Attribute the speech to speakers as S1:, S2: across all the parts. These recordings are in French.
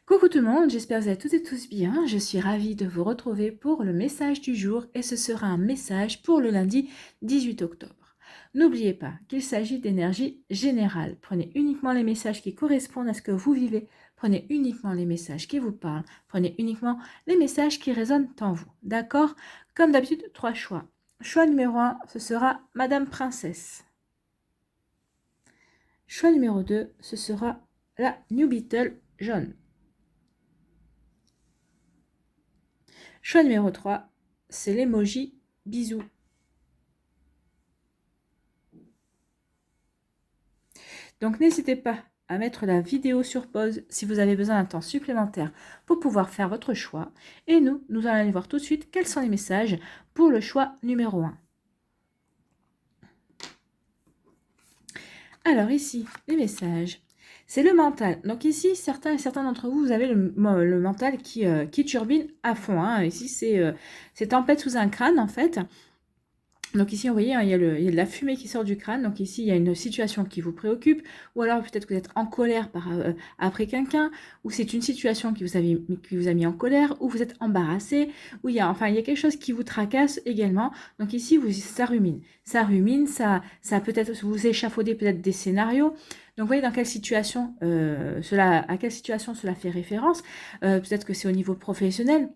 S1: Coucou tout le monde, j'espère que vous allez toutes et tous bien. Je suis ravie de vous retrouver pour le message du jour et ce sera un message pour le lundi 18 octobre. N'oubliez pas qu'il s'agit d'énergie générale. Prenez uniquement les messages qui correspondent à ce que vous vivez. Prenez uniquement les messages qui vous parlent. Prenez uniquement les messages qui résonnent en vous. D'accord? Comme d'habitude, 3 choix. Choix numéro 1, ce sera Madame Princesse. Choix numéro 2, ce sera la New Beetle jaune. Choix numéro 3, c'est l'emoji bisous. Donc n'hésitez pas à mettre la vidéo sur pause si vous avez besoin d'un temps supplémentaire pour pouvoir faire votre choix. Et nous allons aller voir tout de suite quels sont les messages pour le choix numéro 1. Alors ici, les messages. C'est le mental. Donc ici, certains d'entre vous, vous avez le mental qui turbine à fond. Hein. Ici, c'est tempête sous un crâne, en fait. Donc ici, vous voyez, hein, il y a de la fumée qui sort du crâne. Donc ici, il y a une situation qui vous préoccupe. Ou alors peut-être que vous êtes en colère après quelqu'un. Ou c'est une situation qui vous a mis en colère. Ou vous êtes embarrassé. Ou il y a quelque chose qui vous tracasse également. Donc ici, ça rumine. Ça rumine, ça peut-être, vous échafaudez peut-être des scénarios. Donc, vous voyez à quelle situation cela fait référence. Peut-être que c'est au niveau professionnel.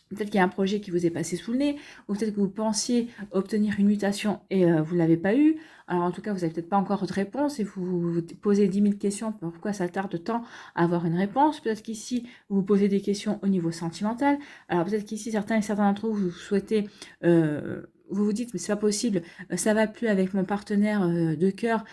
S1: Peut-être qu'il y a un projet qui vous est passé sous le nez, ou peut-être que vous pensiez obtenir une mutation et vous ne l'avez pas eu. Alors en tout cas, vous n'avez peut-être pas encore de réponse et vous vous posez 10 000 questions. Pourquoi ça tarde tant à avoir une réponse? Peut-être qu'ici, vous vous posez des questions au niveau sentimental. Alors peut-être qu'ici, certains d'entre vous, vous souhaitez... vous vous dites, mais c'est pas possible, ça va plus avec mon partenaire de cœur.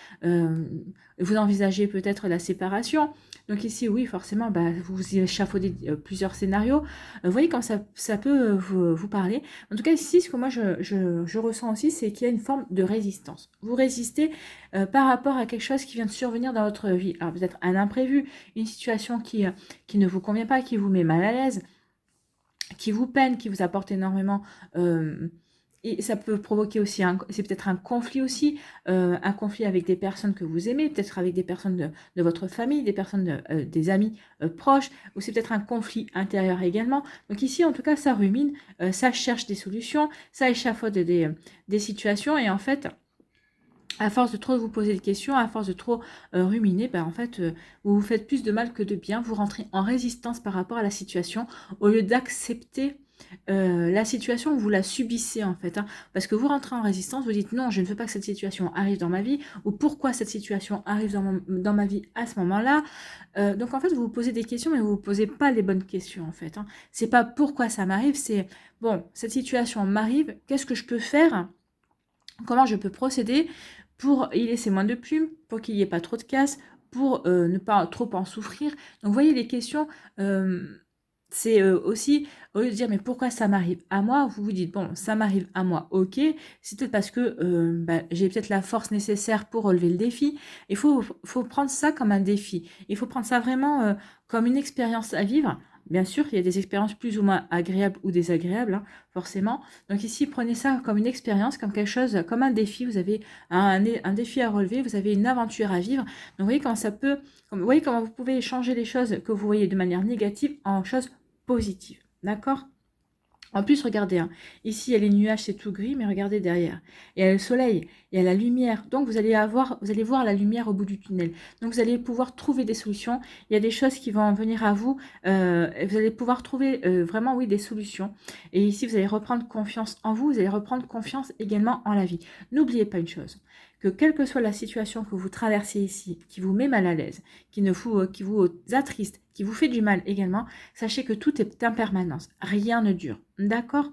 S1: Vous envisagez peut-être la séparation. Donc ici, oui, forcément, vous échafaudez plusieurs scénarios. Vous voyez quand ça peut vous parler. En tout cas, ici, ce que moi je ressens aussi, c'est qu'il y a une forme de résistance. Vous résistez par rapport à quelque chose qui vient de survenir dans votre vie. Alors peut-être un imprévu, une situation qui ne vous convient pas, qui vous met mal à l'aise, qui vous peine, qui vous apporte énormément... et ça peut provoquer aussi, c'est peut-être un conflit aussi, un conflit avec des personnes que vous aimez, peut-être avec des personnes de votre famille, des personnes, des amis proches, ou c'est peut-être un conflit intérieur également. Donc ici, en tout cas, ça rumine, ça cherche des solutions, ça échafaude des situations, et en fait, à force de trop vous poser de questions, à force de trop ruminer, vous vous faites plus de mal que de bien, vous rentrez en résistance par rapport à la situation, au lieu d'accepter la situation, vous la subissez en fait, hein, parce que vous rentrez en résistance, vous dites non, je ne veux pas que cette situation arrive dans ma vie, ou pourquoi cette situation arrive dans ma vie à ce moment-là. Donc en fait, vous vous posez des questions, mais vous ne vous posez pas les bonnes questions en fait. Hein. C'est pas pourquoi ça m'arrive, c'est bon, cette situation m'arrive, qu'est-ce que je peux faire? Comment je peux procéder pour y laisser moins de plumes, pour qu'il n'y ait pas trop de casse, pour ne pas trop en souffrir. Donc vous voyez les questions, c'est aussi, au lieu de dire mais pourquoi ça m'arrive à moi, vous vous dites bon ça m'arrive à moi, ok, c'est peut-être parce que j'ai peut-être la force nécessaire pour relever le défi. Il faut prendre ça comme un défi, il faut prendre ça vraiment comme une expérience à vivre. Bien sûr, il y a des expériences plus ou moins agréables ou désagréables, hein, forcément. Donc ici, prenez ça comme une expérience, comme quelque chose, comme un défi. Vous avez un défi à relever, vous avez une aventure à vivre. Donc vous voyez comment ça peut, vous voyez comment vous pouvez changer les choses que vous voyez de manière négative en choses positives. D'accord? En plus, regardez, hein, ici, il y a les nuages, c'est tout gris, mais regardez derrière. Il y a le soleil, il y a la lumière. Donc, vous allez voir la lumière au bout du tunnel. Donc, vous allez pouvoir trouver des solutions. Il y a des choses qui vont venir à vous. Vous allez pouvoir trouver vraiment, oui, des solutions. Et ici, vous allez reprendre confiance en vous. Vous allez reprendre confiance également en la vie. N'oubliez pas une chose, que quelle que soit la situation que vous traversez ici, qui vous met mal à l'aise, qui vous attriste, qui vous fait du mal également, sachez que tout est impermanence. Rien ne dure. D'accord?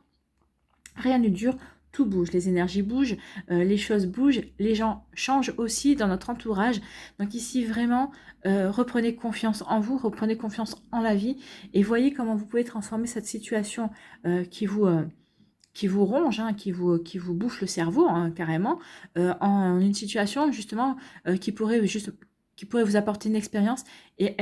S1: Rien ne dure, tout bouge, les énergies bougent, les choses bougent, les gens changent aussi dans notre entourage. Donc ici, vraiment, reprenez confiance en vous, reprenez confiance en la vie et voyez comment vous pouvez transformer cette situation qui vous ronge, hein, qui vous bouffe le cerveau, hein, carrément, en une situation justement qui pourrait vous apporter une expérience et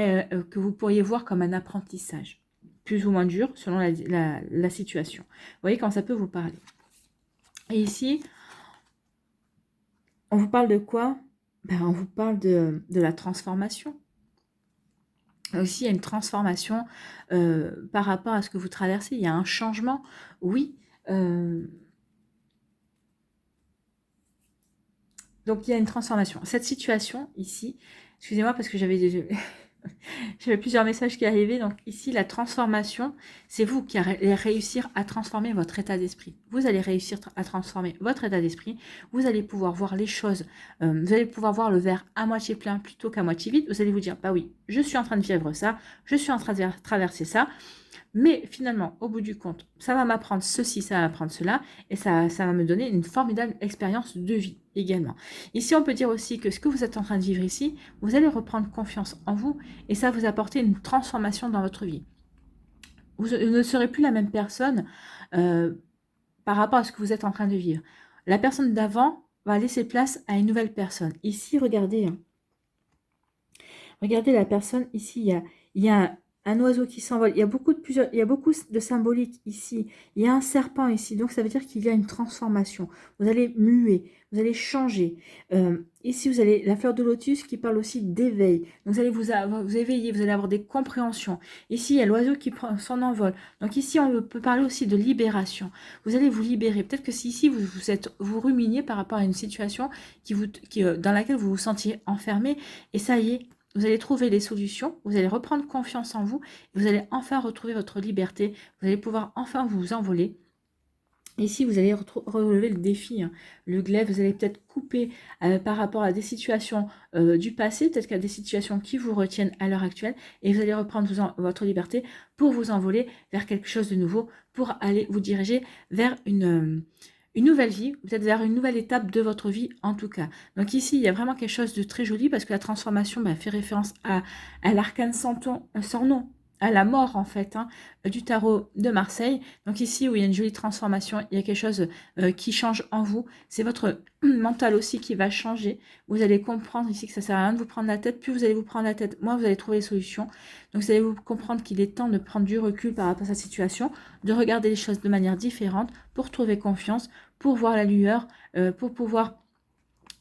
S1: que vous pourriez voir comme un apprentissage, plus ou moins dur selon la situation. Vous voyez quand ça peut vous parler. Et ici, on vous parle de quoi? On vous parle de la transformation. Aussi, il y a une transformation par rapport à ce que vous traversez. Il y a un changement, oui. Donc, il y a une transformation. Cette situation ici, excusez-moi parce que j'avais plusieurs messages qui arrivaient. Donc ici, la transformation, c'est vous qui allez réussir à transformer votre état d'esprit. Vous allez réussir à transformer votre état d'esprit. Vous allez pouvoir voir les choses. Vous allez pouvoir voir le verre à moitié plein plutôt qu'à moitié vide. Vous allez vous dire, bah oui, je suis en train de vivre ça. Je suis en train de traverser ça. Mais finalement, au bout du compte, ça va m'apprendre ceci, ça va m'apprendre cela, et ça va me donner une formidable expérience de vie également. Ici, on peut dire aussi que ce que vous êtes en train de vivre ici, vous allez reprendre confiance en vous, et ça va vous apporter une transformation dans votre vie. Vous ne serez plus la même personne par rapport à ce que vous êtes en train de vivre. La personne d'avant va laisser place à une nouvelle personne. Ici, regardez, hein. Regardez la personne, ici, il y a un oiseau qui s'envole. Il y a beaucoup de symbolique ici. Il y a un serpent ici. Donc, ça veut dire qu'il y a une transformation. Vous allez muer. Vous allez changer. Ici, vous avez la fleur de lotus qui parle aussi d'éveil. Donc, vous allez vous éveiller. Vous allez avoir des compréhensions. Ici, il y a l'oiseau qui prend son envol. Donc, ici, on peut parler aussi de libération. Vous allez vous libérer. Peut-être que si ici, vous ruminiez par rapport à une situation dans laquelle vous vous sentiez enfermé. Et ça y est, vous allez trouver les solutions, vous allez reprendre confiance en vous, et vous allez enfin retrouver votre liberté, vous allez pouvoir enfin vous envoler. Ici, vous allez relever le défi, hein, le glaive, vous allez peut-être couper par rapport à des situations du passé, peut-être qu'il y a des situations qui vous retiennent à l'heure actuelle, et vous allez reprendre votre liberté pour vous envoler vers quelque chose de nouveau, pour aller vous diriger vers une nouvelle vie, peut-être vers une nouvelle étape de votre vie en tout cas. Donc ici, il y a vraiment quelque chose de très joli parce que la transformation fait référence à l'arcane sans nom, à la mort en fait, hein, du tarot de Marseille. Donc ici où il y a une jolie transformation, il y a quelque chose qui change en vous. C'est votre mental aussi qui va changer. Vous allez comprendre ici que ça ne sert à rien de vous prendre la tête. Plus vous allez vous prendre la tête, moins vous allez trouver les solutions. Donc vous allez vous comprendre qu'il est temps de prendre du recul par rapport à cette situation, de regarder les choses de manière différente pour trouver confiance, pour voir la lueur, pour pouvoir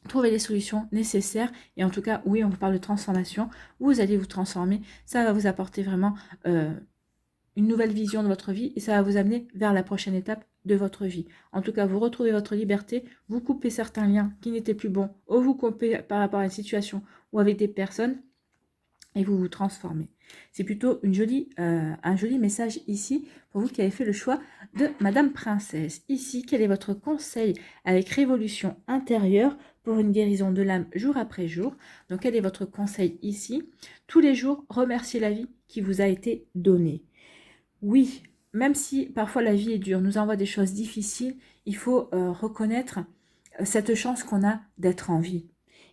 S1: trouver les solutions nécessaires. Et en tout cas, oui, on vous parle de transformation. Vous allez vous transformer. Ça va vous apporter vraiment une nouvelle vision de votre vie et ça va vous amener vers la prochaine étape de votre vie. En tout cas, vous retrouvez votre liberté, vous coupez certains liens qui n'étaient plus bons, ou vous coupez par rapport à une situation ou avec des personnes et vous vous transformez. C'est plutôt un joli message ici pour vous qui avez fait le choix de Madame Princesse. Ici, quel est votre conseil avec Révolution intérieure pour une guérison de l'âme jour après jour? Donc, quel est votre conseil ici? Tous les jours, remerciez la vie qui vous a été donnée. Oui, même si parfois la vie est dure, nous envoie des choses difficiles, il faut reconnaître cette chance qu'on a d'être en vie.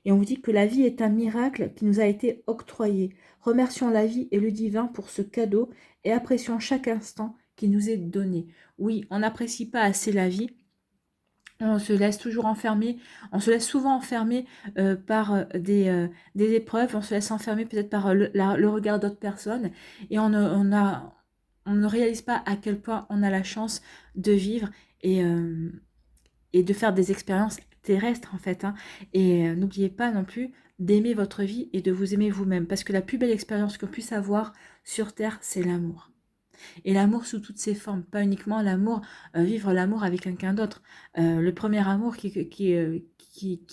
S1: Et on vous dit que la vie est un miracle qui nous a été octroyé. Remercions la vie et le divin pour ce cadeau et apprécions chaque instant qui nous est donné. Oui, on n'apprécie pas assez la vie. On se laisse toujours enfermer, on se laisse souvent enfermer par des épreuves, on se laisse enfermer peut-être par le regard d'autres personnes et on ne réalise pas à quel point on a la chance de vivre et de faire des expériences terrestres en fait, hein. Et n'oubliez pas non plus d'aimer votre vie et de vous aimer vous-même parce que la plus belle expérience qu'on puisse avoir sur Terre, c'est l'amour. Et l'amour sous toutes ses formes, pas uniquement l'amour, vivre l'amour avec quelqu'un d'autre. Le premier amour qui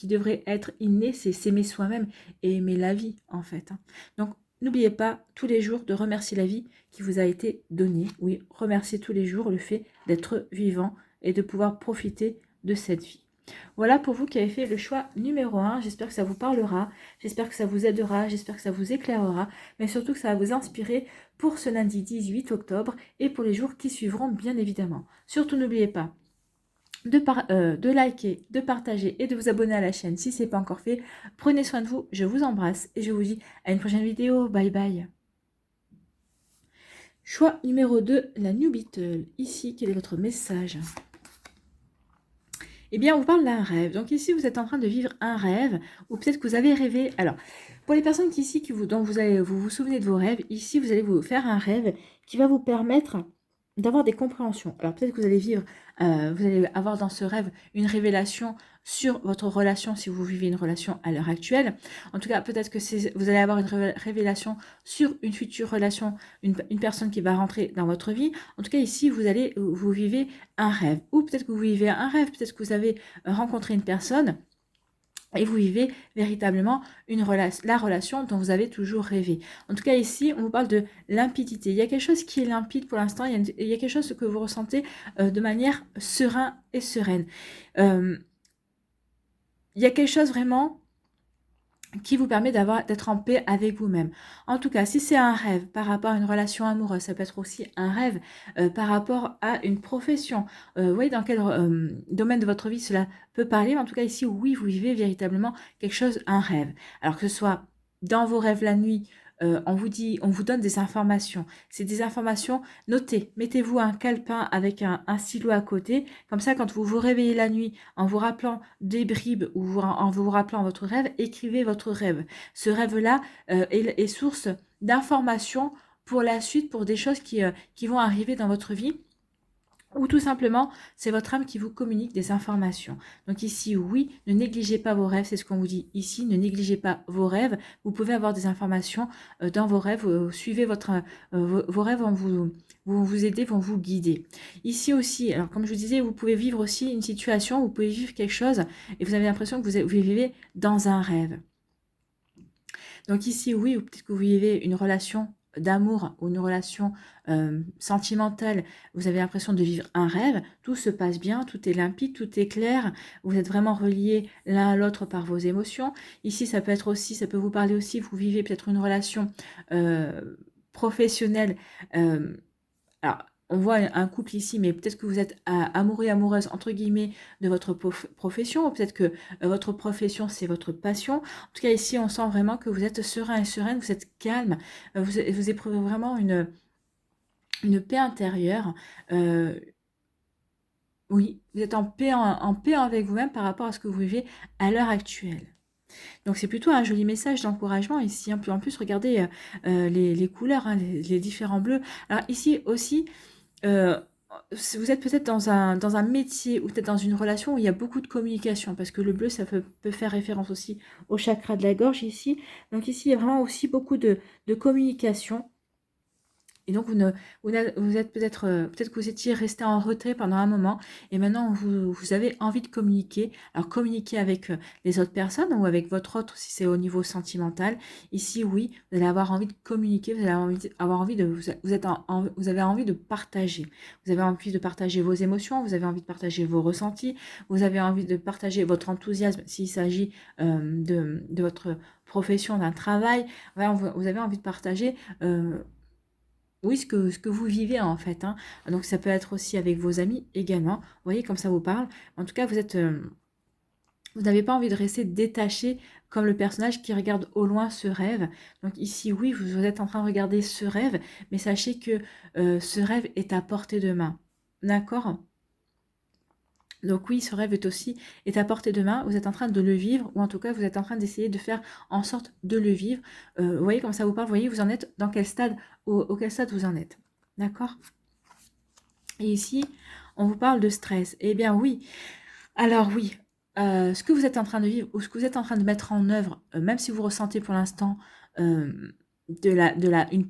S1: devrait être inné, c'est s'aimer soi-même et aimer la vie, en fait, hein. Donc, n'oubliez pas tous les jours de remercier la vie qui vous a été donnée. Oui, remerciez tous les jours le fait d'être vivant et de pouvoir profiter de cette vie. Voilà pour vous qui avez fait le choix numéro 1. J'espère que ça vous parlera, j'espère que ça vous aidera, j'espère que ça vous éclairera, mais surtout que ça va vous inspirer pour ce lundi 18 octobre et pour les jours qui suivront bien évidemment. Surtout n'oubliez pas de liker, de partager et de vous abonner à la chaîne si ce n'est pas encore fait. Prenez soin de vous, je vous embrasse et je vous dis à une prochaine vidéo. Bye bye. Choix numéro 2, la New Beetle. Ici, quel est votre message ? Eh bien, on vous parle d'un rêve. Donc ici, vous êtes en train de vivre un rêve, ou peut-être que vous avez rêvé. Alors, pour les personnes dont vous souvenez de vos rêves, ici, vous allez vous faire un rêve qui va vous permettre d'avoir des compréhensions. Alors peut-être que vous allez avoir dans ce rêve une révélation sur votre relation si vous vivez une relation à l'heure actuelle. En tout cas, peut-être que vous allez avoir une révélation sur une future relation, une personne qui va rentrer dans votre vie. En tout cas, ici, vous vivez un rêve. Ou peut-être que vous vivez un rêve, peut-être que vous avez rencontré une personne et vous vivez véritablement la relation dont vous avez toujours rêvé. En tout cas, ici, on vous parle de limpidité. Il y a quelque chose qui est limpide pour l'instant. Il y a quelque chose que vous ressentez de manière sereine et sereine. Il y a quelque chose vraiment qui vous permet d'être en paix avec vous-même. En tout cas, si c'est un rêve par rapport à une relation amoureuse, ça peut être aussi un rêve par rapport à une profession. Vous voyez dans quel domaine de votre vie cela peut parler, mais en tout cas ici, oui, vous vivez véritablement quelque chose, un rêve. Alors que ce soit dans vos rêves la nuit, on vous donne des informations. C'est des informations notées. Mettez-vous un calepin avec un stylo à côté. Comme ça, quand vous vous réveillez la nuit, en vous rappelant des bribes ou en vous rappelant votre rêve, écrivez votre rêve. Ce rêve-là est source d'informations pour la suite, pour des choses qui vont arriver dans votre vie. Ou tout simplement, c'est votre âme qui vous communique des informations. Donc ici, oui, ne négligez pas vos rêves, c'est ce qu'on vous dit ici, ne négligez pas vos rêves. Vous pouvez avoir des informations dans vos rêves, suivez vos rêves, vont vous aider, vont vous guider. Ici aussi, alors comme je vous disais, vous pouvez vivre aussi une situation, vous pouvez vivre quelque chose et vous avez l'impression que vous vivez dans un rêve. Donc ici, oui, ou peut-être que vous vivez une relation d'amour ou une relation sentimentale, vous avez l'impression de vivre un rêve, tout se passe bien, tout est limpide, tout est clair, vous êtes vraiment reliés l'un à l'autre par vos émotions. Ici, ça peut vous parler aussi, vous vivez peut-être une relation professionnelle. Alors, on voit un couple ici, mais peut-être que vous êtes amoureux et amoureuse, entre guillemets, de votre profession, ou peut-être que votre profession, c'est votre passion. En tout cas, ici, on sent vraiment que vous êtes serein et sereine, vous êtes calme, vous éprouvez vraiment une paix intérieure. Oui, vous êtes en paix avec vous-même par rapport à ce que vous vivez à l'heure actuelle. Donc c'est plutôt un joli message d'encouragement ici. En plus, regardez les couleurs, hein, les différents bleus. Alors ici aussi, vous êtes peut-être dans un métier ou peut-être dans une relation où il y a beaucoup de communication, parce que le bleu, ça peut faire référence aussi au chakra de la gorge ici. Donc ici, il y a vraiment aussi beaucoup de communication. Et donc, vous êtes peut-être que vous étiez resté en retrait pendant un moment et maintenant vous avez envie de communiquer. Alors, communiquer avec les autres personnes ou avec votre autre si c'est au niveau sentimental. Ici, oui, vous allez avoir envie de communiquer, vous allez avoir envie de, vous avez envie de partager. Vous avez envie de partager vos émotions, vous avez envie de partager vos ressentis, vous avez envie de partager votre enthousiasme s'il s'agit de votre profession, d'un travail. Voilà, vous avez envie de partager oui, ce que vous vivez en fait. Hein. Donc ça peut être aussi avec vos amis également. Vous voyez comme ça vous parle. En tout cas, vous n'avez pas envie de rester détaché comme le personnage qui regarde au loin ce rêve. Donc ici, oui, vous êtes en train de regarder ce rêve, mais sachez que ce rêve est à portée de main. D'accord ? Donc oui, ce rêve est à portée de main, vous êtes en train de le vivre, ou en tout cas, vous êtes en train d'essayer de faire en sorte de le vivre. Vous voyez comme ça vous parle, vous voyez, vous en êtes dans quel stade, auquel stade vous en êtes. D'accord ? Et ici, on vous parle de stress. Eh bien oui, alors oui, ce que vous êtes en train de vivre, ou ce que vous êtes en train de mettre en œuvre, même si vous ressentez pour l'instant une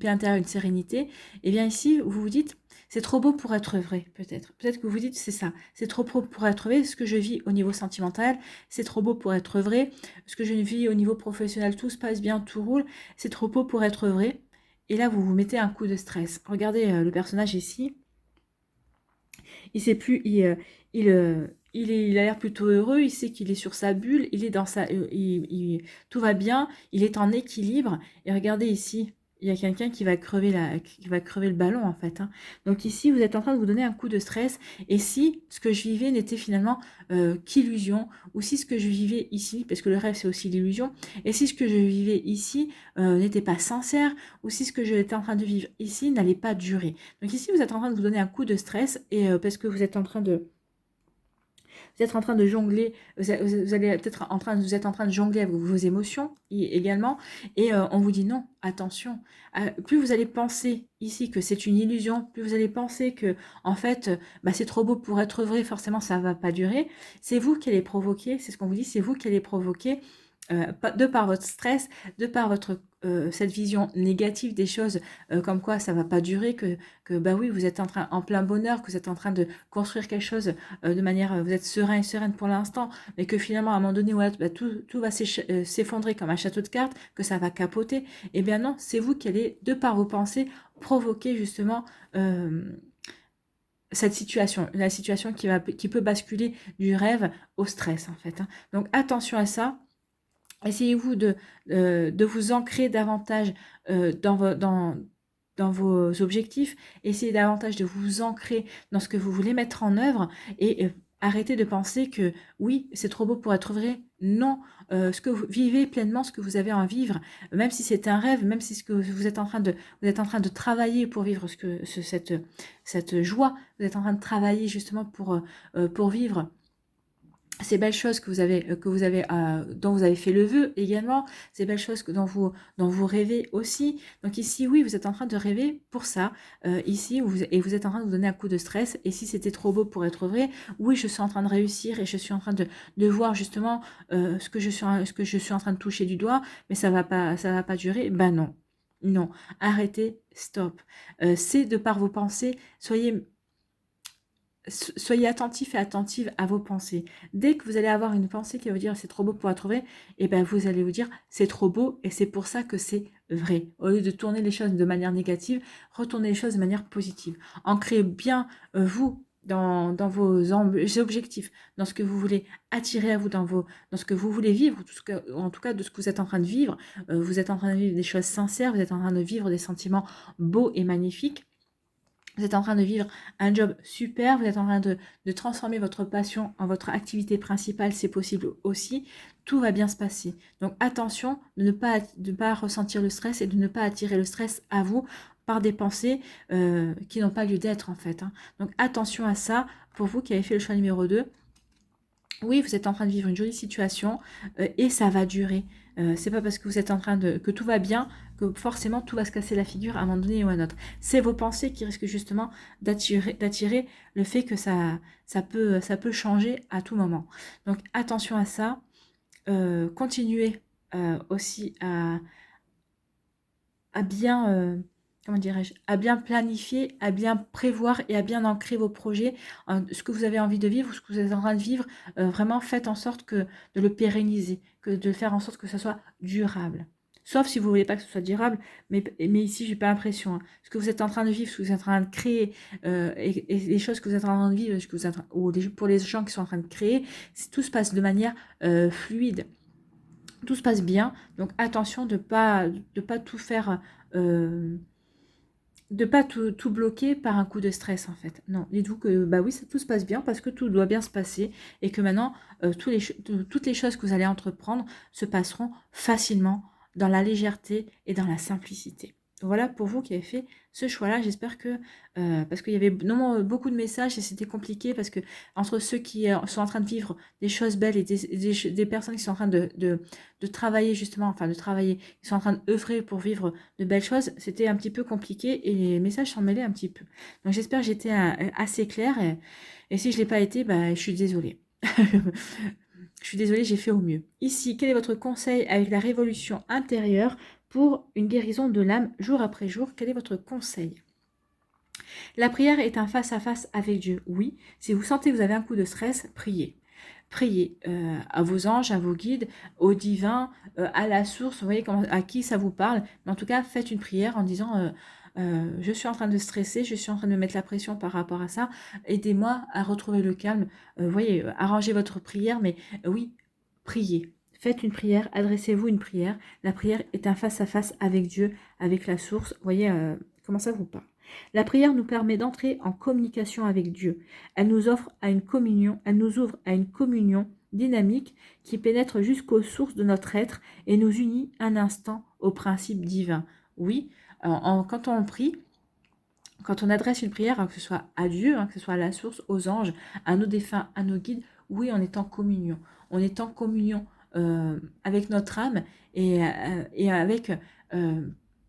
S1: paix intérieure, une sérénité, eh bien ici, vous vous dites, c'est trop beau pour être vrai, peut-être. Peut-être que vous dites, c'est ça, c'est trop beau pour être vrai, ce que je vis au niveau sentimental, c'est trop beau pour être vrai, ce que je vis au niveau professionnel, tout se passe bien, tout roule, c'est trop beau pour être vrai. Et là, vous vous mettez un coup de stress. Regardez le personnage ici, il sait plus, il a l'air plutôt heureux, il sait qu'il est sur sa bulle, il est dans tout va bien, il est en équilibre. Et regardez ici, il y a quelqu'un qui va crever le ballon en fait. Hein. Donc ici, vous êtes en train de vous donner un coup de stress. Et si ce que je vivais n'était finalement qu'illusion, ou si ce que je vivais ici, parce que le rêve c'est aussi l'illusion, et si ce que je vivais ici n'était pas sincère, ou si ce que j'étais en train de vivre ici n'allait pas durer. Donc ici, vous êtes en train de vous donner un coup de stress, et parce que vous êtes en train Vous êtes en train de jongler, vous allez peut-être vous êtes en train de jongler avec vos émotions également, et on vous dit non, attention. Plus vous allez penser ici que c'est une illusion, plus vous allez penser que en fait, bah, c'est trop beau pour être vrai, forcément ça va pas durer. C'est vous qui allez provoquer, c'est ce qu'on vous dit, c'est vous qui allez provoquer. De par votre stress, de par votre cette vision négative des choses, comme quoi ça va pas durer, que bah oui, vous êtes en plein bonheur, que vous êtes en train de construire quelque chose de manière, vous êtes serein et sereine pour l'instant, mais que finalement à un moment donné, ouais, bah, tout va s'effondrer comme un château de cartes, que ça va capoter. Eh bien non, c'est vous qui allez, de par vos pensées, provoquer justement cette situation, la situation qui peut basculer du rêve au stress en fait. Hein. Donc attention à ça. Essayez-vous de vous ancrer davantage dans vos objectifs. Essayez davantage de vous ancrer dans ce que vous voulez mettre en œuvre et arrêtez de penser que oui, c'est trop beau pour être vrai. Non, vivez pleinement ce que vous avez à vivre, même si c'est un rêve, même si ce que vous êtes en train de travailler pour vivre cette joie. Vous êtes en train de travailler justement pour vivre ces belles choses dont vous avez fait le vœu également, ces belles choses dont vous rêvez aussi. Donc ici, oui, vous êtes en train de rêver pour ça, ici, et vous êtes en train de vous donner un coup de stress. Et si c'était trop beau pour être vrai, oui, je suis en train de réussir et je suis en train de voir justement ce que je suis en train de toucher du doigt, mais ça va pas durer. Ben non, non, arrêtez, stop. C'est de par vos pensées, soyez attentif et attentive à vos pensées. Dès que vous allez avoir une pensée qui va vous dire c'est trop beau pour être vrai, et ben vous allez vous dire c'est trop beau et c'est pour ça que c'est vrai. Au lieu de tourner les choses de manière négative, retournez les choses de manière positive. Ancrez bien vous dans vos objectifs, dans ce que vous voulez attirer à vous, dans ce que vous voulez vivre, en tout cas de ce que vous êtes en train de vivre. Vous êtes en train de vivre des choses sincères, vous êtes en train de vivre des sentiments beaux et magnifiques. Vous êtes en train de vivre un job super, vous êtes en train de transformer votre passion en votre activité principale, c'est possible aussi. Tout va bien se passer. Donc attention de ne pas ressentir le stress et de ne pas attirer le stress à vous par des pensées qui n'ont pas lieu d'être en fait. Hein. Donc attention à ça pour vous qui avez fait le choix numéro 2. Oui, vous êtes en train de vivre une jolie situation et ça va durer. C'est pas parce que vous êtes en train que tout va bien que forcément tout va se casser la figure à un moment donné ou à un autre. C'est vos pensées qui risquent justement d'attirer le fait que ça peut changer à tout moment. Donc attention à ça. Continuez aussi à bien comment dirais-je, à bien planifier, à bien prévoir et à bien ancrer vos projets, ce que vous avez envie de vivre, ce que vous êtes en train de vivre, vraiment faites en sorte de le pérenniser, de faire en sorte que ça soit durable. Sauf si vous ne voulez pas que ce soit durable, mais ici, j'ai pas l'impression. Hein. Ce que vous êtes en train de vivre, ce que vous êtes en train de créer, et les choses que vous êtes en train de vivre, pour les gens qui sont en train de créer, tout se passe de manière fluide. Tout se passe bien, donc attention de pas tout faire de pas tout bloquer par un coup de stress en fait. Non, dites-vous que bah oui, tout se passe bien parce que tout doit bien se passer et que maintenant toutes les choses que vous allez entreprendre se passeront facilement dans la légèreté et dans la simplicité. Voilà pour vous qui avez fait ce choix-là. J'espère que parce qu'il y avait beaucoup de messages et c'était compliqué parce que entre ceux qui sont en train de vivre des choses belles et des personnes qui sont en train de travailler justement, enfin de travailler, qui sont en train d'œuvrer pour vivre de belles choses, c'était un petit peu compliqué et les messages s'en mêlaient un petit peu. Donc j'espère que j'étais assez claire et si je ne l'ai pas été, bah, je suis désolée. Je suis désolée, j'ai fait au mieux. Ici, quel est votre conseil avec la révolution intérieure pour une guérison de l'âme jour après jour? Quel est votre conseil? La prière est un face-à-face avec Dieu. Oui, si vous sentez que vous avez un coup de stress, priez. Priez à vos anges, à vos guides, au divin, à la source, vous voyez à qui ça vous parle. Mais en tout cas, faites une prière en disant je suis en train de stresser, je suis en train de me mettre la pression par rapport à ça. Aidez-moi à retrouver le calme. Vous voyez, arrangez votre prière, mais oui, priez. Faites une prière, adressez-vous une prière. La prière est un face-à-face avec Dieu, avec la source. Vous voyez comment ça vous parle. La prière nous permet d'entrer en communication avec Dieu. Elle nous ouvre à une communion dynamique qui pénètre jusqu'aux sources de notre être et nous unit un instant au principe divin. Oui, quand on prie, quand on adresse une prière, que ce soit à Dieu, que ce soit à la source, aux anges, à nos défunts, à nos guides, oui, on est en communion. On est en communion avec notre âme et avec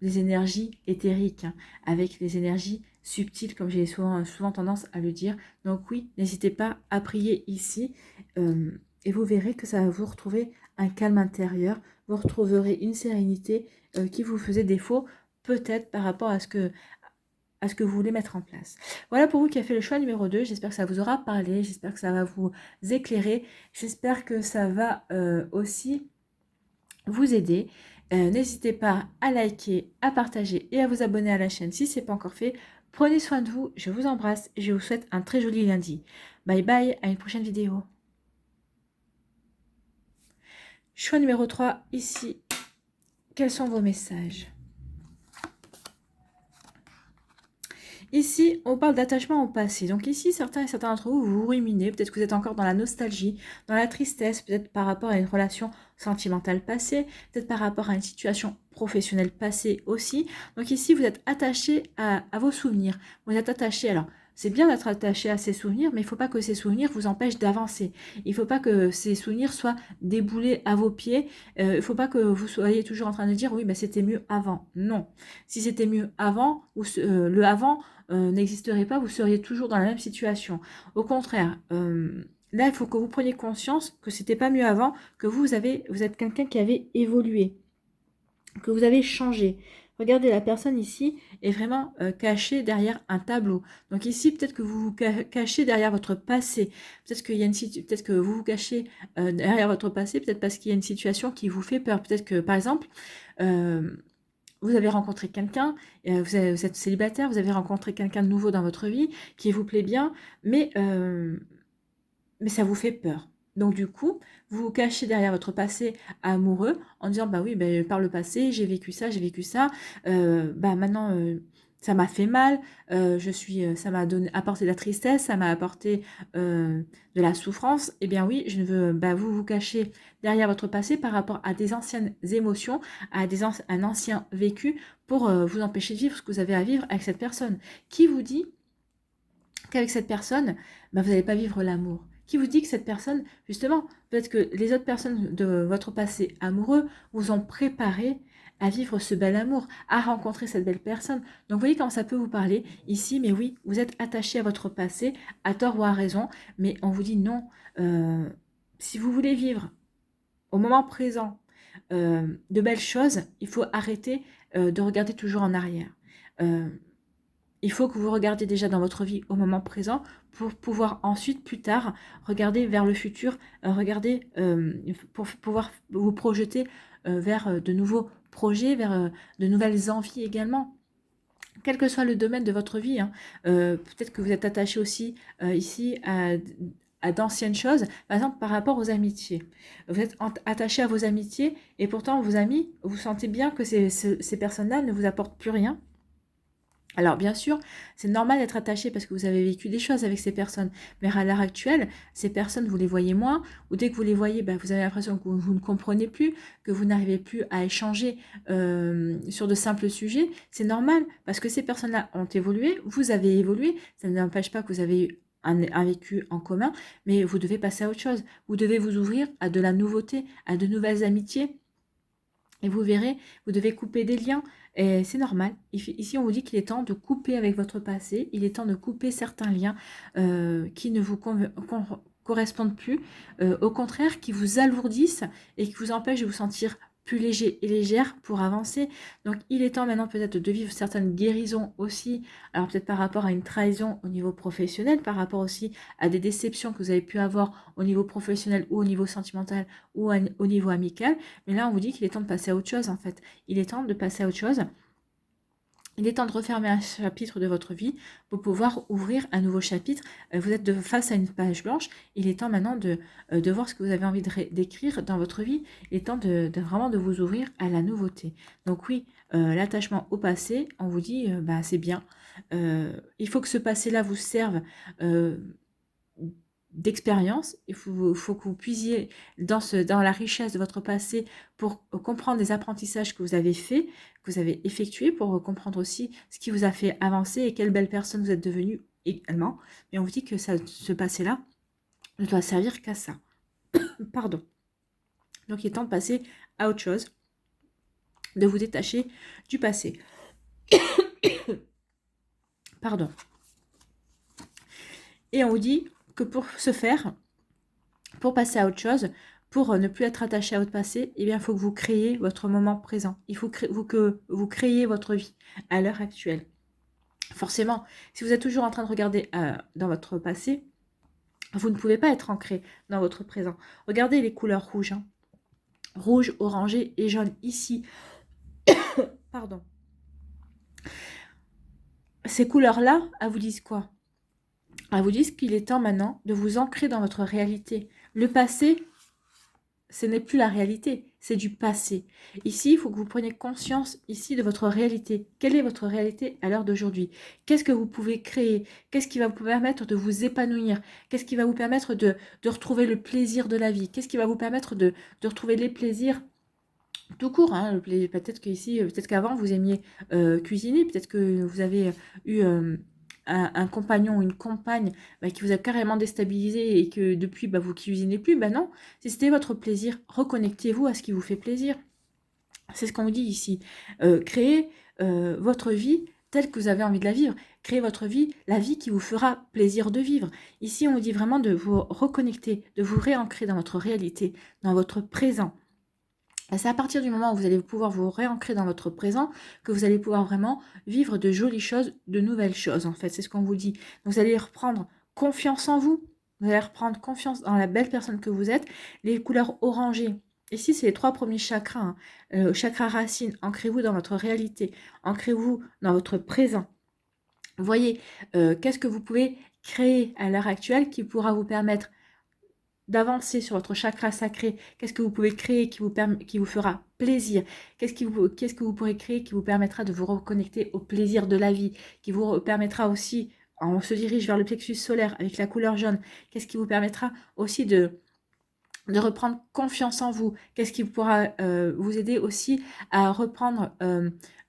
S1: les énergies éthériques, hein, avec les énergies subtiles, comme j'ai souvent tendance à le dire. Donc oui, n'hésitez pas à prier ici et vous verrez que ça va vous retrouver un calme intérieur, vous retrouverez une sérénité qui vous faisait défaut, peut-être par rapport à ce que vous voulez mettre en place. Voilà pour vous qui avez fait le choix numéro 2. J'espère que ça vous aura parlé, j'espère que ça va vous éclairer, j'espère que ça va aussi vous aider. N'hésitez pas à liker, à partager et à vous abonner à la chaîne si ce n'est pas encore fait. Prenez soin de vous, je vous embrasse et je vous souhaite un très joli lundi. Bye bye, à une prochaine vidéo. Choix numéro 3, ici. Quels sont vos messages ? Ici, on parle d'attachement au passé. Donc ici, certains d'entre vous, vous ruminez. Peut-être que vous êtes encore dans la nostalgie, dans la tristesse, peut-être par rapport à une relation sentimentale passée, peut-être par rapport à une situation professionnelle passée aussi. Donc ici, vous êtes attaché à vos souvenirs. Vous êtes attaché, alors, c'est bien d'être attaché à ces souvenirs, mais il ne faut pas que ces souvenirs vous empêchent d'avancer. Il ne faut pas que ces souvenirs soient déboulés à vos pieds. Il ne faut pas que vous soyez toujours en train de dire « oui, mais c'était mieux avant ». Non. Si c'était mieux avant, ou le avant n'existerait pas, vous seriez toujours dans la même situation. Au contraire, là, il faut que vous preniez conscience que c'était pas mieux avant, que vous êtes quelqu'un qui avait évolué, que vous avez changé. Regardez, la personne ici est vraiment cachée derrière un tableau. Donc ici, peut-être que vous vous cachez derrière votre passé. Peut-être peut-être que vous vous cachez derrière votre passé, peut-être parce qu'il y a une situation qui vous fait peur. Peut-être que, par exemple, vous avez rencontré quelqu'un, vous êtes célibataire, vous avez rencontré quelqu'un de nouveau dans votre vie qui vous plaît bien, mais ça vous fait peur. Donc du coup, vous vous cachez derrière votre passé amoureux en disant bah oui, par le passé, j'ai vécu ça, maintenant ça m'a fait mal, ça m'a apporté de la tristesse, ça m'a apporté de la souffrance. Eh bien oui, je ne veux, vous vous cachez derrière votre passé par rapport à des anciennes émotions, à un ancien vécu pour vous empêcher de vivre ce que vous avez à vivre avec cette personne. Qui vous dit qu'avec cette personne, vous n'allez pas vivre l'amour? Qui vous dit que cette personne, justement, peut-être que les autres personnes de votre passé amoureux vous ont préparé à vivre ce bel amour, à rencontrer cette belle personne. Donc vous voyez comment ça peut vous parler ici, mais oui, vous êtes attaché à votre passé, à tort ou à raison, mais on vous dit non. Si vous voulez vivre au moment présent de belles choses, il faut arrêter de regarder toujours en arrière. Il faut que vous regardiez déjà dans votre vie au moment présent pour pouvoir ensuite, plus tard, regarder vers le futur, pour pouvoir vous projeter vers de nouveaux projets, vers de nouvelles envies également. Quel que soit le domaine de votre vie, hein. Peut-être que vous êtes attaché aussi ici à d'anciennes choses, par exemple par rapport aux amitiés. Vous êtes attaché à vos amitiés et pourtant vos amis, vous sentez bien que ces personnes-là ne vous apportent plus rien. Alors bien sûr, c'est normal d'être attaché parce que vous avez vécu des choses avec ces personnes, mais à l'heure actuelle, ces personnes, vous les voyez moins, ou dès que vous les voyez, vous avez l'impression que vous ne comprenez plus, que vous n'arrivez plus à échanger sur de simples sujets. C'est normal parce que ces personnes-là ont évolué, vous avez évolué, ça n'empêche pas que vous avez eu un vécu en commun, mais vous devez passer à autre chose. Vous devez vous ouvrir à de la nouveauté, à de nouvelles amitiés. Et vous verrez, vous devez couper des liens. Et c'est normal. Ici, on vous dit qu'il est temps de couper avec votre passé. Il est temps de couper certains liens qui ne vous correspondent plus. Au contraire, qui vous alourdissent et qui vous empêchent de vous sentir plus léger et légère pour avancer. Donc, il est temps maintenant peut-être de vivre certaines guérisons aussi. Alors, peut-être par rapport à une trahison au niveau professionnel, par rapport aussi à des déceptions que vous avez pu avoir au niveau professionnel ou au niveau sentimental ou au niveau amical. Mais là, on vous dit qu'il est temps de passer à autre chose, en fait. Il est temps de passer à autre chose. Il est temps de refermer un chapitre de votre vie pour pouvoir ouvrir un nouveau chapitre. Vous êtes face à une page blanche. Il est temps maintenant de voir ce que vous avez envie d'écrire dans votre vie. Il est temps vraiment de vous ouvrir à la nouveauté. Donc oui, l'attachement au passé, on vous dit, c'est bien. Il faut que ce passé-là vous serve d'expérience. Il faut que vous puisiez dans la richesse de votre passé pour comprendre les apprentissages que vous avez faits, que vous avez effectués, pour comprendre aussi ce qui vous a fait avancer et quelle belle personne vous êtes devenue également. Mais on vous dit que ce passé-là, ne doit servir qu'à ça. Pardon. Donc il est temps de passer à autre chose, de vous détacher du passé. Pardon. Et on vous dit que pour ce faire, pour passer à autre chose, pour ne plus être attaché à votre passé, eh bien, il faut que vous créiez votre moment présent. Il faut que vous créiez votre vie à l'heure actuelle. Forcément, si vous êtes toujours en train de regarder dans votre passé, vous ne pouvez pas être ancré dans votre présent. Regardez les couleurs rouges. Hein. Rouge, orangé et jaune ici. Pardon. Ces couleurs-là, elles vous disent quoi? Elles vous disent qu'il est temps maintenant de vous ancrer dans votre réalité. Le passé, ce n'est plus la réalité, c'est du passé. Ici, il faut que vous preniez conscience ici de votre réalité. Quelle est votre réalité à l'heure d'aujourd'hui? Qu'est-ce que vous pouvez créer? Qu'est-ce qui va vous permettre de vous épanouir? Qu'est-ce qui va vous permettre de retrouver le plaisir de la vie? Qu'est-ce qui va vous permettre de retrouver les plaisirs tout court, hein, peut-être qu'ici, peut-être qu'avant vous aimiez cuisiner, peut-être que vous avez eu un compagnon ou une compagne qui vous a carrément déstabilisé et que depuis vous cuisinez plus. Non, si c'était votre plaisir, reconnectez-vous à ce qui vous fait plaisir. C'est ce qu'on vous dit ici. Créez votre vie telle que vous avez envie de la vivre. Créez votre vie, la vie qui vous fera plaisir de vivre. Ici, on vous dit vraiment de vous reconnecter, de vous réancrer dans votre réalité, dans votre présent. C'est à partir du moment où vous allez pouvoir vous réancrer dans votre présent que vous allez pouvoir vraiment vivre de jolies choses, de nouvelles choses en fait. C'est ce qu'on vous dit. Donc vous allez reprendre confiance en vous. Vous allez reprendre confiance dans la belle personne que vous êtes. Les couleurs orangées. Ici, c'est les 3 premiers chakras. Hein. Chakra racine, ancrez-vous dans votre réalité. Ancrez-vous dans votre présent. Voyez, qu'est-ce que vous pouvez créer à l'heure actuelle qui pourra vous permettre d'avancer sur votre chakra sacré. Qu'est-ce que vous pouvez créer qui vous fera plaisir? Qu'est-ce que vous pourrez créer qui vous permettra de vous reconnecter au plaisir de la vie, qui vous permettra aussi, on se dirige vers le plexus solaire avec la couleur jaune, qu'est-ce qui vous permettra aussi de reprendre confiance en vous? Qu'est-ce qui pourra vous aider aussi à reprendre,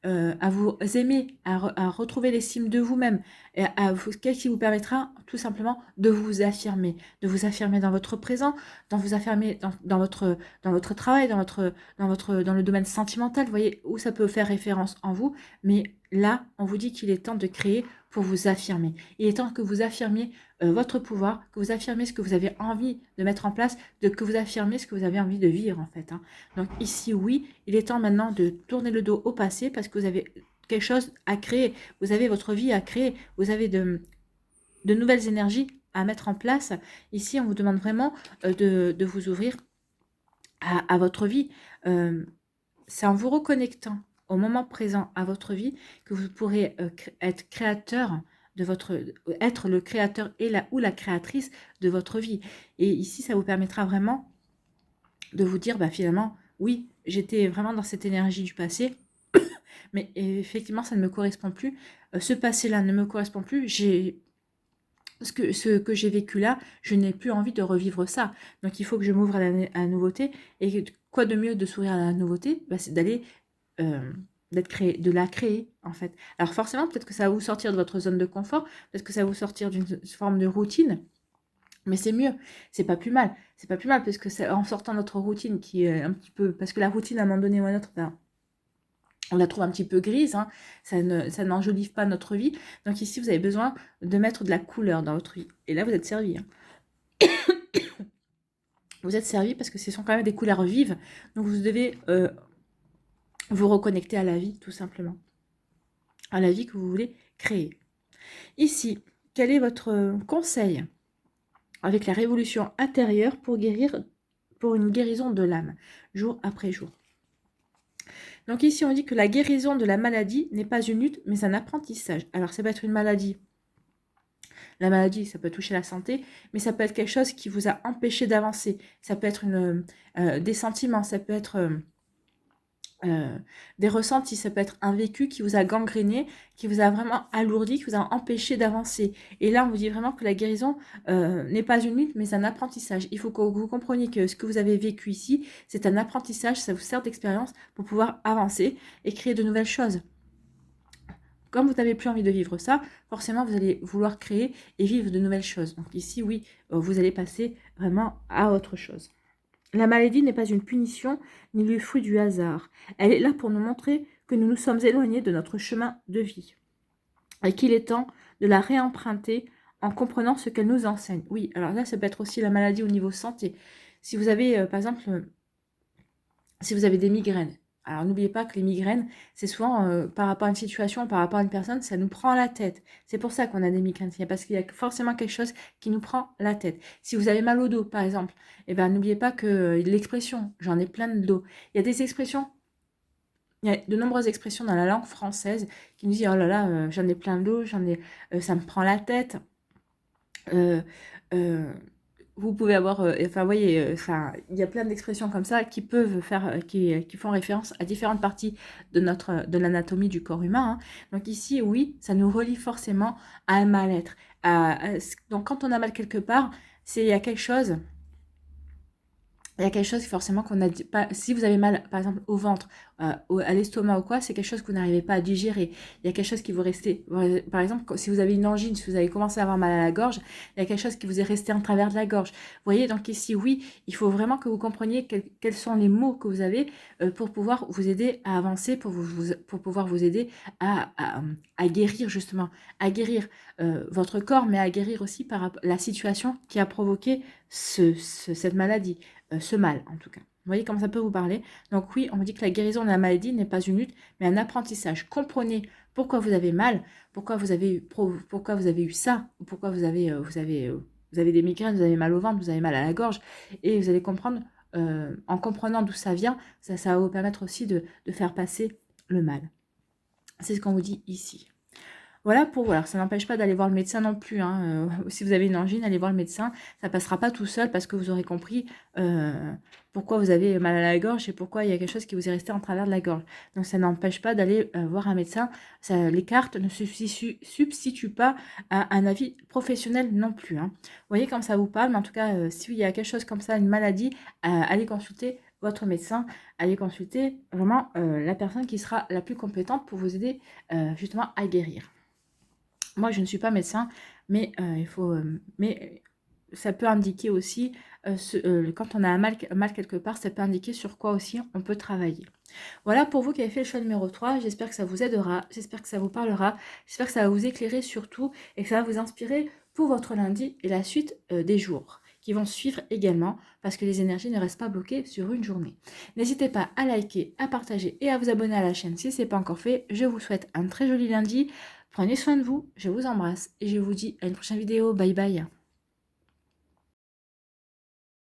S1: à vous aimer, à retrouver l'estime de vous-même? Qu'est-ce qui vous permettra tout simplement de vous affirmer dans votre présent, de vous affirmer dans votre travail, dans le domaine sentimental. Vous voyez où ça peut faire référence en vous, mais là, on vous dit qu'il est temps de créer pour vous affirmer. Il est temps que vous affirmiez votre pouvoir, que vous affirmez ce que vous avez envie de mettre en place, que vous affirmez ce que vous avez envie de vivre en fait. Hein. Donc ici, oui, il est temps maintenant de tourner le dos au passé parce que vous avez quelque chose à créer, vous avez votre vie à créer, vous avez de nouvelles énergies à mettre en place. Ici, on vous demande vraiment de vous ouvrir à votre vie. C'est en vous reconnectant au moment présent à votre vie que vous pourrez être créateur de être le créateur ou la créatrice de votre vie. Et ici, ça vous permettra vraiment de vous dire, finalement, oui, j'étais vraiment dans cette énergie du passé, mais effectivement, ça ne me correspond plus. Ce passé-là ne me correspond plus. Ce que j'ai vécu là, je n'ai plus envie de revivre ça. Donc, il faut que je m'ouvre à la nouveauté. Et quoi de mieux de sourire à la nouveauté? C'est d'aller de la créer en fait. Alors forcément, peut-être que ça va vous sortir de votre zone de confort, peut-être que ça va vous sortir d'une forme de routine, mais c'est mieux, c'est pas plus mal. C'est pas plus mal parce que c'est en sortant de notre routine qui est un petit peu... Parce que la routine, à un moment donné ou à un autre, on la trouve un petit peu grise, hein, ça n'enjolive pas notre vie. Donc ici, vous avez besoin de mettre de la couleur dans votre vie. Et là, vous êtes servi. Hein. Vous êtes servi parce que ce sont quand même des couleurs vives. Donc vous devez vous reconnecter à la vie, tout simplement. À la vie que vous voulez créer. Ici, quel est votre conseil avec la révolution intérieure pour une guérison de l'âme, jour après jour? Donc ici, on dit que la guérison de la maladie n'est pas une lutte, mais un apprentissage. Alors, ça peut être une maladie. La maladie, ça peut toucher la santé, mais ça peut être quelque chose qui vous a empêché d'avancer. Ça peut être des sentiments, ça peut être des ressentis, ça peut être un vécu qui vous a gangréné, qui vous a vraiment alourdi, qui vous a empêché d'avancer. Et là, on vous dit vraiment que la guérison n'est pas une lutte, mais un apprentissage. Il faut que vous compreniez que ce que vous avez vécu ici, c'est un apprentissage, ça vous sert d'expérience pour pouvoir avancer et créer de nouvelles choses. comme vous n'avez plus envie de vivre ça, forcément, vous allez vouloir créer et vivre de nouvelles choses. Donc ici, oui, vous allez passer vraiment à autre chose. La maladie n'est pas une punition ni le fruit du hasard. Elle est là pour nous montrer que nous nous sommes éloignés de notre chemin de vie et qu'il est temps de la réemprunter en comprenant ce qu'elle nous enseigne. Oui, alors là, ça peut être aussi la maladie au niveau santé. Si vous avez, par exemple, si vous avez des migraines, alors n'oubliez pas que les migraines, c'est souvent par rapport à une situation, par rapport à une personne, ça nous prend la tête. C'est pour ça qu'on a des migraines, parce qu'il y a forcément quelque chose qui nous prend la tête. Si vous avez mal au dos, par exemple, eh ben, n'oubliez pas que l'expression « j'en ai plein de dos », il y a des expressions, il y a de nombreuses expressions dans la langue française qui nous disent « oh là là, j'en ai plein de dos, ça me prend la tête ». Vous pouvez avoir, enfin, vous voyez, enfin, il y a plein d'expressions comme ça qui peuvent faire, qui font référence à différentes parties de l'anatomie du corps humain. Hein. Donc ici, oui, ça nous relie forcément à un mal-être. Donc quand on a mal quelque part, il y a quelque chose. Il y a quelque chose forcément qu'on a pas. Si vous avez mal, par exemple, au ventre, à l'estomac ou quoi, c'est quelque chose que vous n'arrivez pas à digérer. Il y a quelque chose qui vous restait. Par exemple, si vous avez une angine, si vous avez commencé à avoir mal à la gorge, il y a quelque chose qui vous est resté en travers de la gorge. Vous voyez, donc ici, oui, il faut vraiment que vous compreniez quels sont les mots que vous avez pour pouvoir vous aider à avancer, pour pouvoir vous aider à guérir justement, à guérir votre corps, mais à guérir aussi par la situation qui a provoqué cette maladie. Ce mal, en tout cas. Vous voyez comment ça peut vous parler? Donc oui, on vous dit que la guérison de la maladie n'est pas une lutte, mais un apprentissage. Comprenez pourquoi vous avez mal, pourquoi vous avez eu ça, ou pourquoi vous avez des migraines, vous avez mal au ventre, vous avez mal à la gorge, et vous allez comprendre, en comprenant d'où ça vient, ça va vous permettre aussi de faire passer le mal. C'est ce qu'on vous dit ici. Voilà pour voilà, ça n'empêche pas d'aller voir le médecin non plus. Hein. Si vous avez une angine, allez voir le médecin. Ça passera pas tout seul parce que vous aurez compris pourquoi vous avez mal à la gorge et pourquoi il y a quelque chose qui vous est resté en travers de la gorge. Donc ça n'empêche pas d'aller voir un médecin. Les cartes ne substituent pas à un avis professionnel non plus. Hein. Vous voyez comme ça vous parle, mais en tout cas, s'il y a quelque chose comme ça, une maladie, allez consulter votre médecin, allez consulter vraiment la personne qui sera la plus compétente pour vous aider justement à guérir. Moi, je ne suis pas médecin, mais mais ça peut indiquer aussi, quand on a un mal quelque part, ça peut indiquer sur quoi aussi on peut travailler. Voilà pour vous qui avez fait le choix numéro 3. J'espère que ça vous aidera, j'espère que ça vous parlera, j'espère que ça va vous éclairer surtout et que ça va vous inspirer pour votre lundi et la suite des jours qui vont suivre également parce que les énergies ne restent pas bloquées sur une journée. N'hésitez pas à liker, à partager et à vous abonner à la chaîne si ce n'est pas encore fait. Je vous souhaite un très joli lundi. Prenez soin de vous, je vous embrasse et je vous dis à une prochaine vidéo. Bye bye.